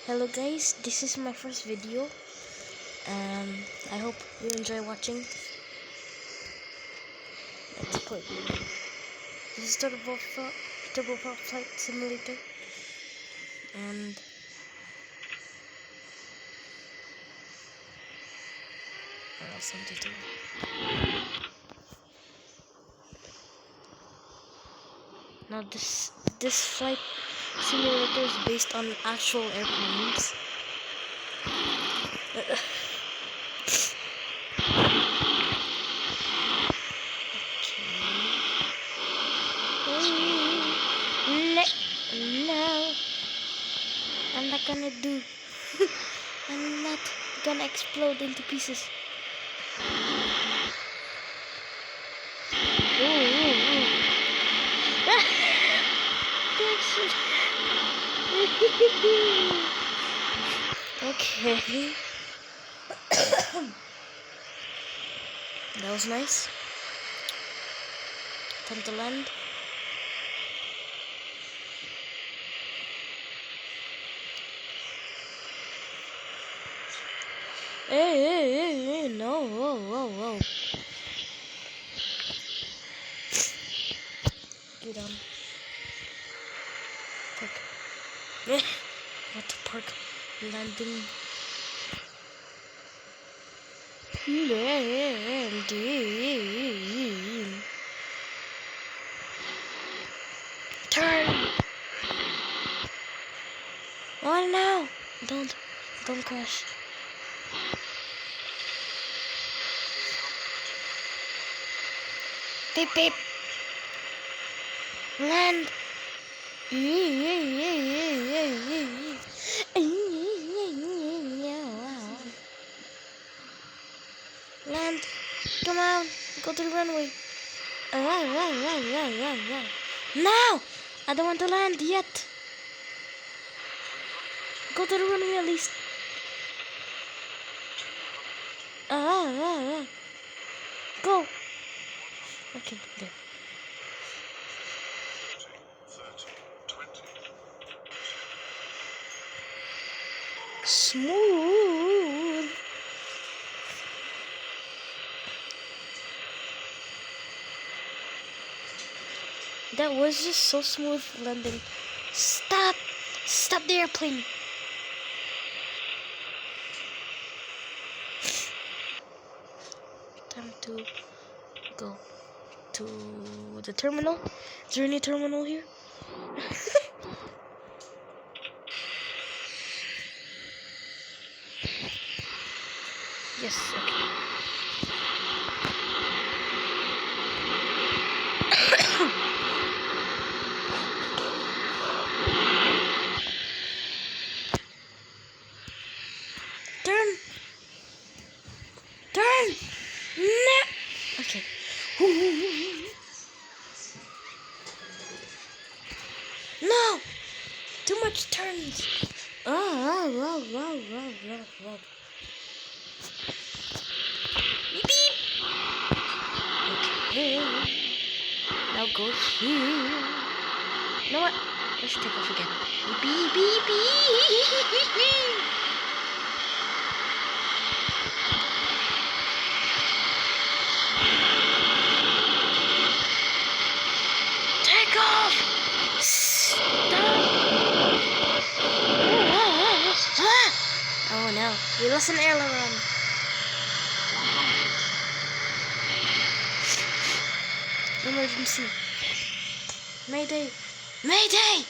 Hello guys, this is my first video. I hope you enjoy watching. Let's play. This is Turboprop Flight Simulator, and what else am I doing? Now this flight simulator is based on actual airplanes. No, I'm not gonna do. I'm not gonna explode into pieces. Okay. That was nice. Time to land. Hey, no, whoa. Get down. Park. What to park? Landing. Landing. Turn. Oh no! Don't crash. Beep beep. Land. Land. Come on. Go to the runway. No! I don't want to land yet. Go to the runway at least. Go. Okay, there. Smooth. That was just so smooth landing. Stop the airplane. Time to go to the terminal. Is there any terminal here? Yes, okay. Turn! No! Okay. No! Too much turns! Wow. Beep! Okay. Now go here. You know what? Let's take off again. Beep, beep, beep. Take off! Stop! Oh no, we lost an aileron. Emergency. Mayday. Mayday!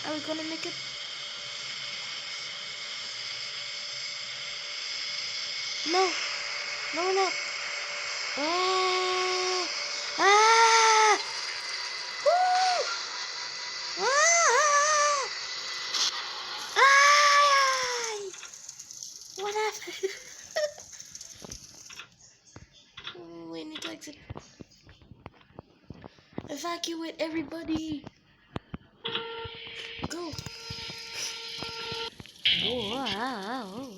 Are we gonna make it? No, we're not. What happened? We need to exit. Evacuate everybody. Go. Wow.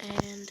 And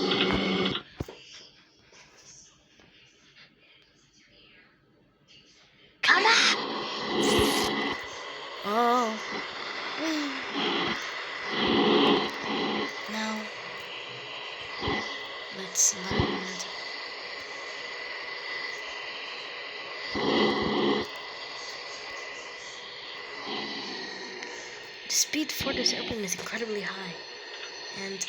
let's land. The speed for this airplane is incredibly high. And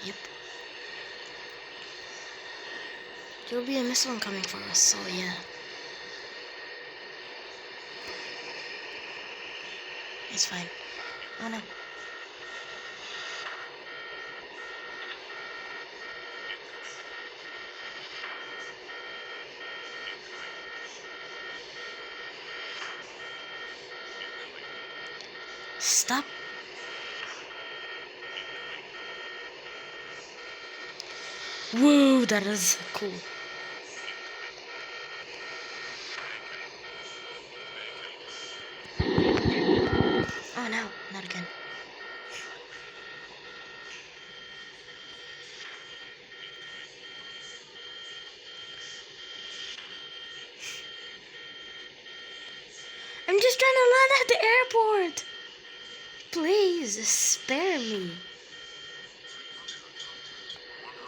yep. There will be a missile coming for us, so yeah. It's fine. Oh no. Stop. Whoa, that is cool. Oh no, not again. I'm just trying to land at the airport. Please, spare me.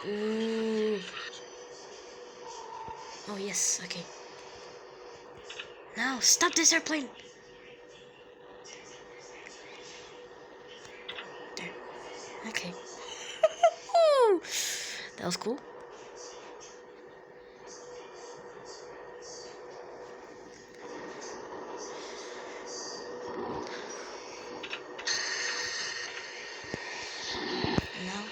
Ooh. Oh yes, okay. Now, stop this airplane. There. Okay. That was cool. Now.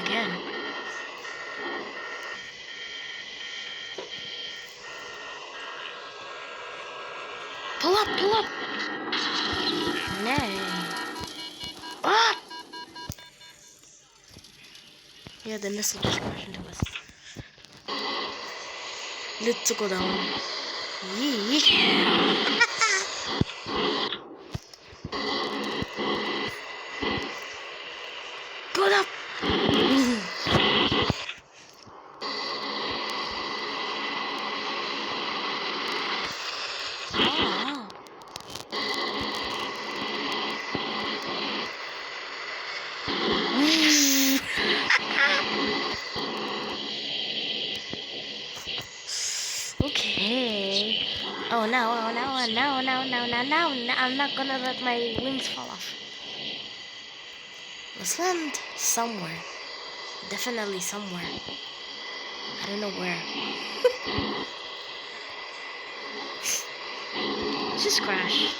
Again. Pull up, pull up. Nay. Ah! Yeah, the missile just crashed into us. Let's go down. Yee. Go up. Okay. Oh no, oh no, oh no, no, no, no, no, no, I'm not gonna let my wings fall off. Let's land somewhere. Definitely somewhere. I don't know where. Just crash.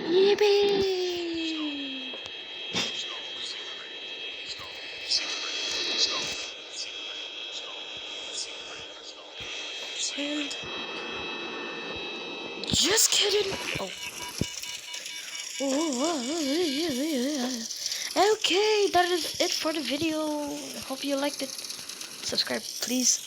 Yippee! And just kidding. Oh. Okay, that is it for the video. Hope you liked it. Subscribe, please.